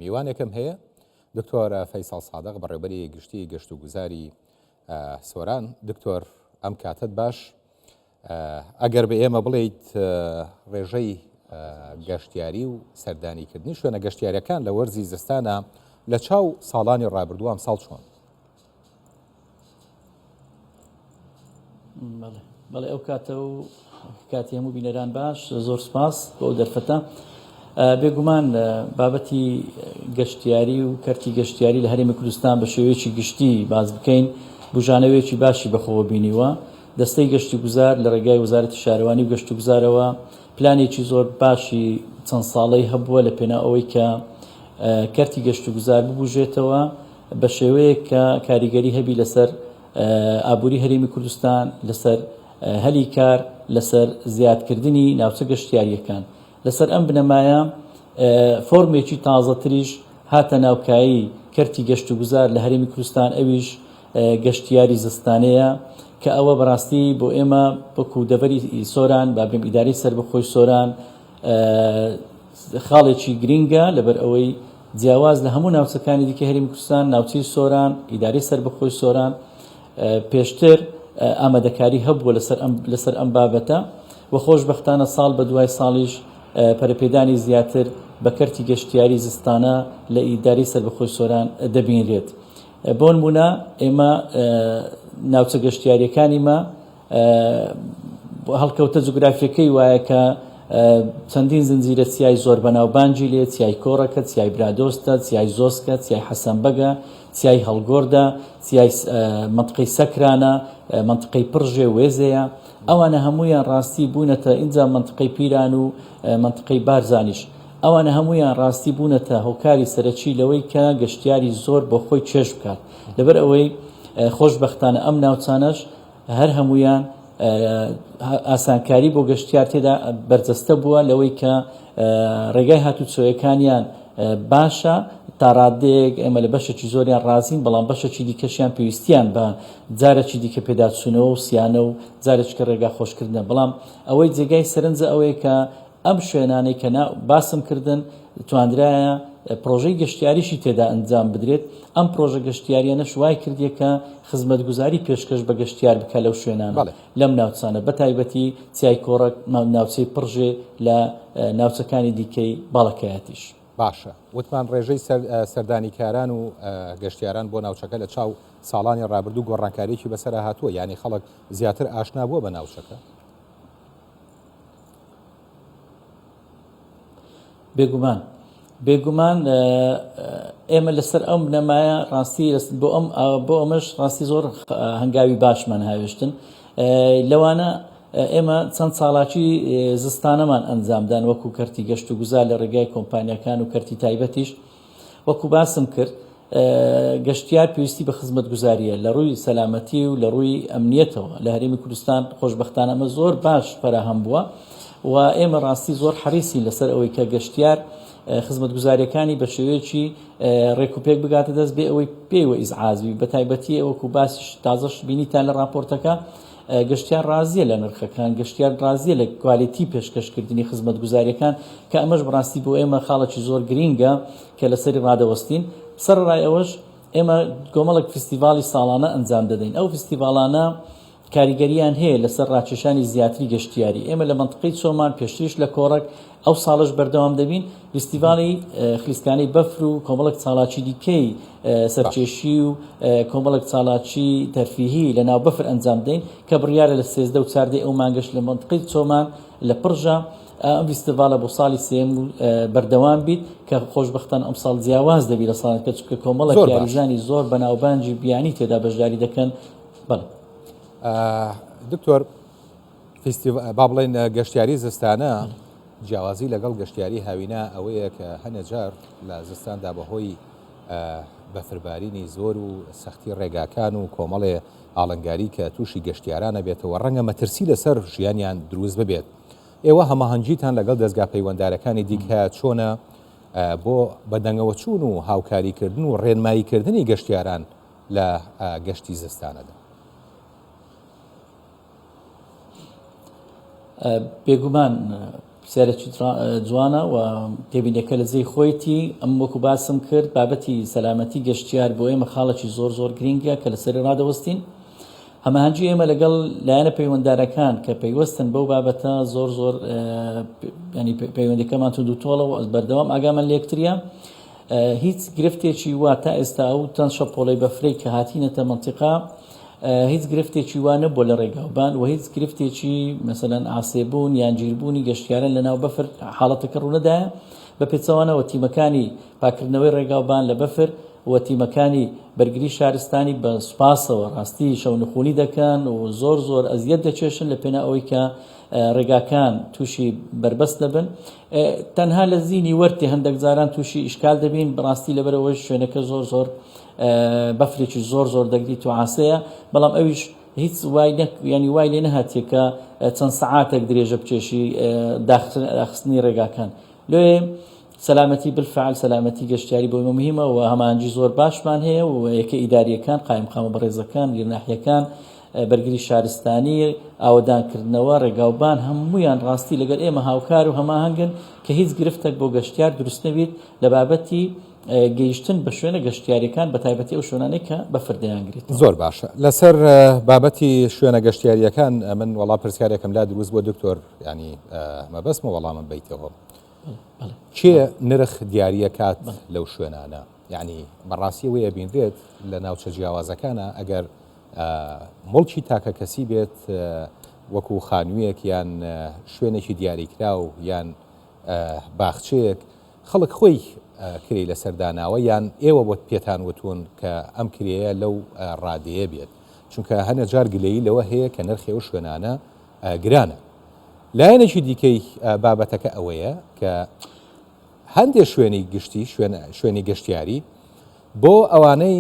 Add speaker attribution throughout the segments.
Speaker 1: میوانێکم هەیە دکتۆر فەیساڵ سادق بەڕێوەبەری گشتی گەشت و گوزاری سۆران. دکتۆر ئەم کاتت باش ئەگەر بە ئێمە بڵێیت ڕێژەی گەشتیاری و سەردانیکردنی شوێنە گەشتیاریەکان لە وەرزی زستانە لە چاو ساڵانی ڕابردووە ئەمساڵ چۆن؟
Speaker 2: بەڵێ ئەو کاتە و کاتی هەموو بینەران باش، زۆر سپاس بۆ ئەو دەرفەتە. بێگومان بابەتی گەشتیاری و کەرتی گەشتیاری لە هەرێمی کوردستان بە شێوەیەکی گشتی باز بکەین بژانەوەیەکی باشی بەخۆوە بینیوە. دەستەی گەشتی گوزار لە ڕێگای وەزارەتی شارەوانی و گەشت و گوزارەوە پلانێکی زۆر باشی چەند ساڵەی هەبووە لە پێنا ئەوەی کە کەرتی گەشت و گوزار ببوژێتەوە بە شێوەیەک کە کاریگەری هەبی لەسەر ئابووری هەرێمی کوردستان، لەسەر هەلی کار، لەسەر زیادکردنی ناوچە گەشتیاریەکان. لەسەر ئەم بنەمایە فۆرمێکی تازەتریش هاتە ناوکایی کەرتی گەشت و گوزار لە هەرێمی کوردستان، ئەویش گەشتیاری زستانەیە کە ئەوە بەڕاستی بۆ ئێمە وەکو دەڤەری سۆران با بێم ئیداری سربەخۆی سۆران خاڵێکی گرینگە لەبەر ئەوەی جیاواز لە هەموو ناوچەکانی دیکە هەرێمی کوردستان ناوچەی سۆران، ئیداری سربەخۆی سۆران پێشتر ئامادەکاری هەبووە لەسەر ئەم بابەتە و خۆشبەختانە ساڵ بە دوای ساڵیش پەرەپێدانی زیاتر بە کەرتی گەشتیاری زستانە لە ئیداری سربەخۆی سۆران دەبینرێت. بۆ نمونە ئێمە ناوچە گەشتیاریەکانیمە هەڵکەوتە جوگرافیەکەی وایە کە چەندین زنجیرە چیای زۆر بەناوبانجی لێ، چیای کۆڕەکە، چیای برادۆستە، چیای زۆسکە، چیای حەسەنبەگە، چیای هەڵگۆردە، چیای منتقەی سەکرانە، منتقەی پڕژێ وێزەیە. ئەوانە هەمویان ڕاستی بوونەتە ئینجا منتقەی پیران و منتقەی بارزانیش، ئەوانە هەمویان ڕاستی بوونەتە هۆکاری سەرەکی لەوەی کە گەشتیاری زۆر بۆ خۆی چێژ بکات. لەبەر ئەوەی خۆشبەختانە ئەم ناوچانەش هەر هەمویان ئاسانکاری بۆ گەشتیار تێدا بەرجەستە بووە لەوەی کە ڕێگای هاتوچۆیەکانیان باشە تا ڕادەیەک ئێمە لە بەشێکی زۆریان ڕازین، بەڵام بەشێکی دیکەشیان پێویستیان بە جارێکی دیکە پێداچوونەوە و سیانە و جارێککە ڕێگا خۆشکردن. بەڵام ئەوەی جێگای سەرنجە ئەوەیە کە ئەم شوێنانەی کە باسم کردن توانرایە پرۆژەی گەشتیاریشی تێدا ئەنجام بدرێت. ئەم پرۆژە گەشتیاریانە شوای کردیە کە خزمەتگوزاری پێشکەش بە گەشتیار بکە لەو شوێنانە لەم ناوچانە، بە تایبەتی چیای کۆڕک، ناوچەی پڕژێ لە ناوچەکانی دیکەی باڵەکایەتیش.
Speaker 1: باشە، وتمان ڕێژەی سەردانیکاران و گەشتیاران بۆ ناوچەکە لە چاو ساڵانی ڕابردوو گۆڕانکاریێکی بەسەرا هاتووە، یعنی خەڵک زیاتر ئاشنا بووە بە ناوچەکە.
Speaker 2: بێگومان ئێمە لەسەر ئەم بنەمایە ڕاستی بۆ ئەمەش ڕاستی زۆر هەنگاوی باشمان هاوێشتن. لەوانە ئێمە چەند ساڵاکی زستانەمان ئەنجامدان وەکو کەرتی گەشت و گوزار لە ڕێگای کۆمپانیەکان و کەرتی تایبەتیش. وەکو باسم کرد گەشتیار پێویستی بە خزمەت گوزاریە لە ڕووی سەلامەتی و لە ڕووی ئەمنیەتەوە. لە هەرێمی کوردستان خۆشبەختانە ئەمە زۆر باش فەراهەم بووە و ئێمە ڕاستی زۆر حەریصین لەسەر ئەوەی کە گەشتیار خزمەتگوزاریەکانی بە شێوەیەکی ڕێکوپێک بگاتە دەست بێ ئەوەی پێیوە ئیزعازوی بە تایبەتی ئەوەکو باسیش تازەش بینیتان لە راپۆرتەکە. گەشتیار ڕازیە لە نرخەکان، گەشتیار ڕازیە لە کوالیتی پێشکەشکردنی خزمەتگوزاریەکان کە ئەمەش بڕاستی بۆ ئێمە خاڵێکی زۆر گرینگە کە لەسەری ڕادەوەستین. سەرڕای ئەوەش ئێمە کۆمەڵک فستیڤاڵی ساڵانە ئەنجام دەدەین. ئەو فستیڤاڵانە کاریگەریان هەیە لەسەر ڕاکێشانی زیاتری گەشتیاری. ئێمە لە منتقەی چۆمان پێشتریش لە کۆڕک ئەو ساڵش بەردەوام دەبین فستیڤاڵی خلیسکانەی بەفر و کۆمەڵک چاڵاکی دیکەی سەرکێشی و کۆمەڵک چاڵاکی تەرفیهی لە ناو بەفر ئەنجام دەین کە بڕیارە لە 13 و 14 ئەو مانگەش لە منتقەی چۆمان لە پڕژە ئەم فستیڤاڵە بۆ ساڵی سێم بەردەوام بیت کە خۆشبەختانە ئەم ساڵ جیاواز دەبی لە ساڵەکە چونکە کۆمەڵک یاریزانی زۆر بەناوبانجی بیانی تێدا بەشداری دەکەن. بەڵێ
Speaker 1: دکتۆر با بڵێن گەشتیاری زستانە جیاوازی لەگەڵ گەشتیاری هاوینە ئەوەیە کە هەنێجار لە زستاندا بەهۆی بەفربارینی زۆر و سەختی ڕێگاکان و کۆمەڵێ ئاڵنگاری کە تووشی گەشتیارانە بێتەوە ڕەنگە مەترسی لەسەر ژیانیان دروست ببێت. ئێوە هەماهەنگیتان لەگەڵ دەستگا پەیوەنددارەکانی دیکە چۆنە بۆ بەدەنگەوە چوون و هاوکاریکردن و ڕێنماییکردنی گەشتیاران لە گەشتی زستانەدا؟
Speaker 2: بێگومان پرسیارێکی جوانە و تێبینەکە لە جێی خۆیەتی ئەم وەکو باسم کرد بابەتی سەلامەتی گەشتیار بۆ ئێمە خاڵێکی زۆر گرنگە کە لەسەر ڕادەوەستین هەماهەنگی ئێمە لەگەڵ لایەنە پەیوەنددارەکان کە پەیوەستن بەو بابەتە زۆر ینی پەیوەندەکەمان توندوتۆڵەوە بەردەوام ئاگامان لە یەکتریە هیچ گرفتێکی وا تا ئێستا ئەو تەن شەپۆڵەی بەفرەی کە هاتینەتە منتیقا هیچ گرفتێکی وانە بۆ لە ڕێگاوبان و هیچ گرفتێکی مەسەلەن ئاسێبوون یان گیربوونی گەشتیاران لە ناو بەفر حاڵەتەکە ڕوونەدایە بە پێچەوانەوە تیمەکانی پاکردنەوەی ڕێگاوبان لە بەفر و تیمەکانی بەرگری شارستانی بە سوپاسەوە ڕاستی شەونخوونی دەکەن و زۆر ئەزیەت دەچێشن لە پێنە ئەوەی کە ڕێگاکان تووشی بربەست دەبن تەنها لە زینی وەرتی هەندێک جاران تووشی ئیشکال دەبین بڕاستی لەبەرەوەی شوێنەکە زۆر بەفرێکی زۆر دەگریت و عاسەیە بەڵام ئەویش هیچ ینی وای لێ نەهاتیە کە چەند سەعاتێک درێژە بچێشی داخستنی ڕێگاکان لێ سەلامەتی بالفعل سەلامەتی گەشتیاری بۆ مهمە و هەمانجی زۆر باشمان هەیە و یەکە ئیداریەکان قایمقامە بەڕێزەکان گرناحیەکان بەرگری شارستانی ئاوەدانکردنەوە ڕێگاوبان هەمویان ڕاستی لەگەڵ ئێمە هاوکار و هەماهەنگن کە هیچ گرفتێک بۆ گەشتیار دروست نەبێت لە بابەتی گەیشتن بە شوێنە گەشتیاریەکان بە تایبەتی ئەو شوێنانەی کە بەفردەیانگریت
Speaker 1: زۆر باشە لەسەر بابەتی شوێنە گەشتیاریەکان من وەڵام پرسیارێکم لا دروست بۆ دکتۆر ینی مەبەستمە وەڵامم بیتەوە چێ نرخ دیاریە کات لەو شوێنانە یعنی بەڕاستی وەیە بینرێت لە ناوچە جیاوازەکانە ئەگەر مڵکی تاکە کەسی بێت وەکو خانوویەک یان شوێنێکی دیاریکرا و یان باخچەیەک خەڵک خۆی کری لە سەرداناوە یان ئێوە بۆ پێتان وتون کە ئەم کرێیە لەو ڕادەیە بێت چونکە هەنە جار گلەیی لەوە هەیە کە نرخی ئەو شوێنانە گرانە لایەنێکی دیکەی بابەتەکە ئەوەیە کە هەندێک شوێنی گشتی شوێنی گەشتیاری بۆ ئەوانەی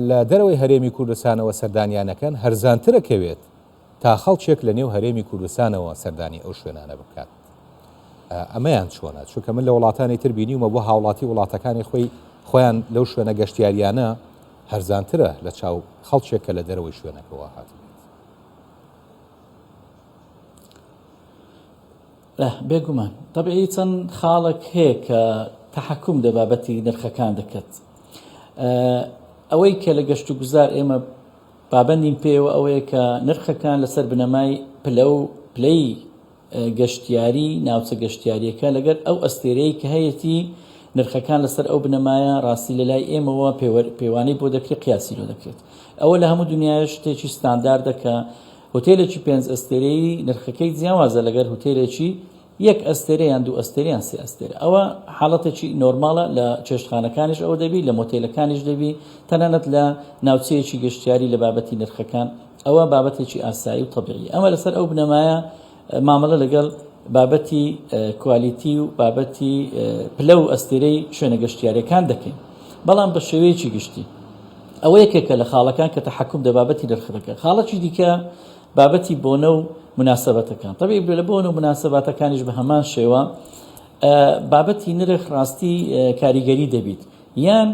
Speaker 1: لە دەرەوەی هەرێمی کوردستانەوە سەردانیانەکەن هەرزانترەکەوێت تا خەڵکێک لە نێو هەرێمی کوردستانەوە سەردانی ئەو شوێنانە بکات ئەمەیان چۆنە چونکە من لە وڵاتانی تر بینیومە بۆ هاوڵاتی وڵاتەکانی خۆیان لەو شوێنە گەشتیاریانە هەرزانترە لە چاو خەڵکێکە لە دەرەوەی شوێنەکەەوە هات
Speaker 2: بێگومان طبعی چەند خاڵک هەیە کە تەحەکوم لە بابەتی نرخەکان دەکات ئەوەی کە لە گەشت و گوزار ئێمە پابەندیم پێوە ئەوەیە کە نرخەکان لەسەر بنەمای پلەی گەشتیاری ناوچە گەشتیاریەکە لەگەر ئەو ئەستێرەی کە هەیەی نرخەکان لەسەر ئەو بنەمایە ڕاستی لە لای ئێمەوە پێوانەی بۆ دەکرێت قیاسی لۆ دەکرێت ئەوە لە هەموو دنیای شتێکی ستانداردەکە هۆتێلێکی 5 ئەستێرەی نرخەکەی جیاوازە لەگەر هۆتێلێکی یەک ئەستێرەیان دوو ئەستێریان سێ ئەستێرە ئەوە حاڵەتێکی نۆرماڵە لە چێشتخانەکانیش ئەوە دەبی لە مۆتێلەکانیش دەبی تەنانەت لە ناوچەیەکی گەشتیاری لە بابەتی نرخەکان ئەوە بابەتێکی ئاسایی و طبیعی ئەمە لەسەر ئەو بنەمایە مامەڵە لەگەڵ بابەتی کوالیتی و بابەتی پلە و ئەستێرەی شوێنە گەشتیاریەکان دەکەین بەڵام بە شێوەیەکی گشتی ئەوە یەکێکە لە خاڵەکان کە تەحەکوم دە بابەتی نرخەکە خاڵەتی دیکە بابەتی بۆنە و مناسبەتەکان طبعی لە بۆنە و مناسبەتەکانیش بە هەمان شێوە بابەتی نرخ ڕاستی کاریگەری دەبیت یان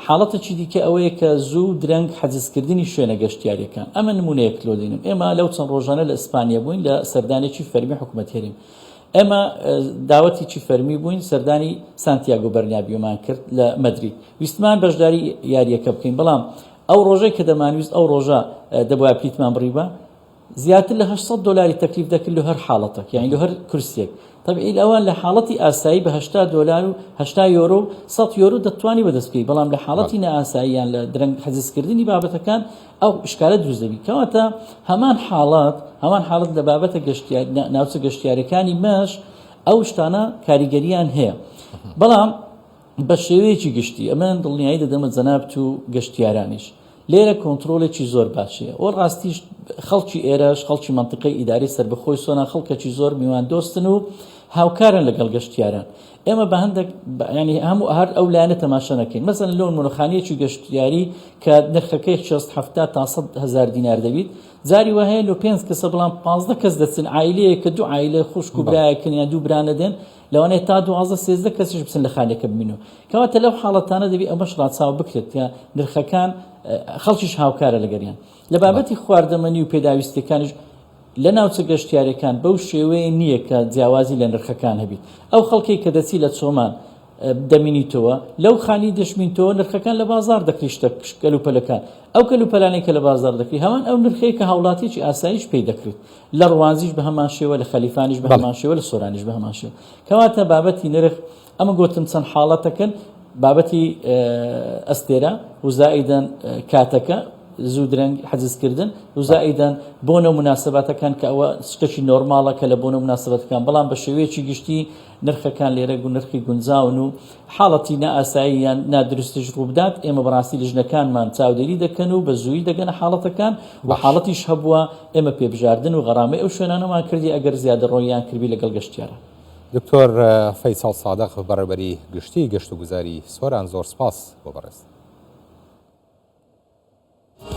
Speaker 2: حاڵەتێکی دیکە ئەوەیە کە زوو درەنگ حەجزکردنی شوێنە گەشتیاریەکان ئەمە نمونەیەک لۆ دێنم ئێمە لەو چەند ڕۆژانە لە ئیسپانیا بووین لە سەردانێکی فەرمی حکوومەت هێریم ئێمە داوەتێکی فەرمی بووین سەردانی سانتیاگۆ بەرنابیۆمان کرد لە مەدرید ویستمان بەشداری یاریەکە بکەین بەڵام ئەو ڕۆژەی کە دەمانویست ئەو ڕۆژە دەبووە پلیتمان بڕیبە زیاتر لە $800 تەکلیف دەکرد لە هەر حاڵەتێک یعنی لە هەر کورسێک طبعی ئەوان لە حاڵەتی ئاسایی بە $80 و €80 و €100 دەتوانی بەدەست بکەی بەڵام لە حاڵەتی نەئاساییان لە درەنگ حەجزکردنی بابەتەکان ئەو ئشکالە دروست دەبی کەواتە هەمان حاڵەت لە بابەتە ناوچە گەشتیاریەکانی مەش ئەو شتانە کاریگەریان هەیە بەڵام بە شێوەیەکی گشتی ئەمە دڵنیایی دەدەمە جەنابەت و گەشتیارانیش لێرە کۆنتترۆلێکی زۆر باشەیە ئەو ڕاستیش خەڵکی ئێرەش خەڵکی منطقەی ئیداری سربەخۆی سۆنا خەڵکێکی زۆر میوان دۆستن و هاوکارن لەگەڵ گەشتیاران ئێمە بە هەندێک ینی هەموو هەر ئەو لایەنە تەماشا نەکەین مەسەن لەو مونخانەیەکی گەشتیاری کە نرخەکەی 60-70 تا 100,000 دینار دەبیت جاری وهەیە لە 5 کەسە بەڵام 15 کەس دەچن عیلەیە کە دوو عیلە خوشک و برایەکەن یان دوو برانە دێن لەوانەیە تا 12-13 کەسیش بچن لە خانەکە ببینەوە کەواتە لەو حاڵەتانە دەبی ئەمەش ڕاچاو بکرێت یا نرخەکان خەڵکیش هاوکارە لەگەریان لە بابەتی خواردەمەنی و پێداویستەکانیش لە ناوچە گەشتیارەکان بەو شێوەیە نییە کە جیاوازی لە نرخەکان هەبیت. ئەو خەڵکی کە دەچی لە چۆمان دەمینیتەوە لەو خانی دەشمینتەوە نرخەکان لە بازار دەکریشتە کەلوپەلەکان ئەو کەلوپەلانەی کە لە بازار دەکری هەمان ئەو نرخەیە کە هاوڵاتیی ئاسایش پێی دەکرێت لە ڕوانزیش بە هەمان شێوە لە خەلیفانیش بە هەمان شێوە لە سۆرانیش بە هەمان شێوە کەواتە بابەتی نرخ ئەمە گوتم چەند حاڵەتەکەن بابەتی ئەستێرە وزائیدەن کاتەکە زوو درەنگ حەجزکردن وزائیدەن بۆ نەو مناسبەتەکان کە ئەوە شتێکی نۆرماڵە کە لە بۆ نەو مناسبەتەکان بەڵام بە شێوەیەکی گشتی نرخەکان لێرە و نرخی گونجاون و حاڵەتی نائاساییان نادروستش ڕوو بدات ئێمە بەڕاستی لیژنەکانمان چاودێری دەکەن و بە زووی دەگەنە حاڵەتەکان و حاڵەتیش هەبووە ئێمە پێبژاردن و غەڕامەی ئەو شوێنانەمان کردی ئەگەر زیادە ڕۆیان کردی لەگەڵ گەشتیارە.
Speaker 1: دکتۆر فەیساڵ سادق بەڕێوەبەری گشتی گەشت و گوزاری سۆران زۆر سپاس بۆ بەڕێست.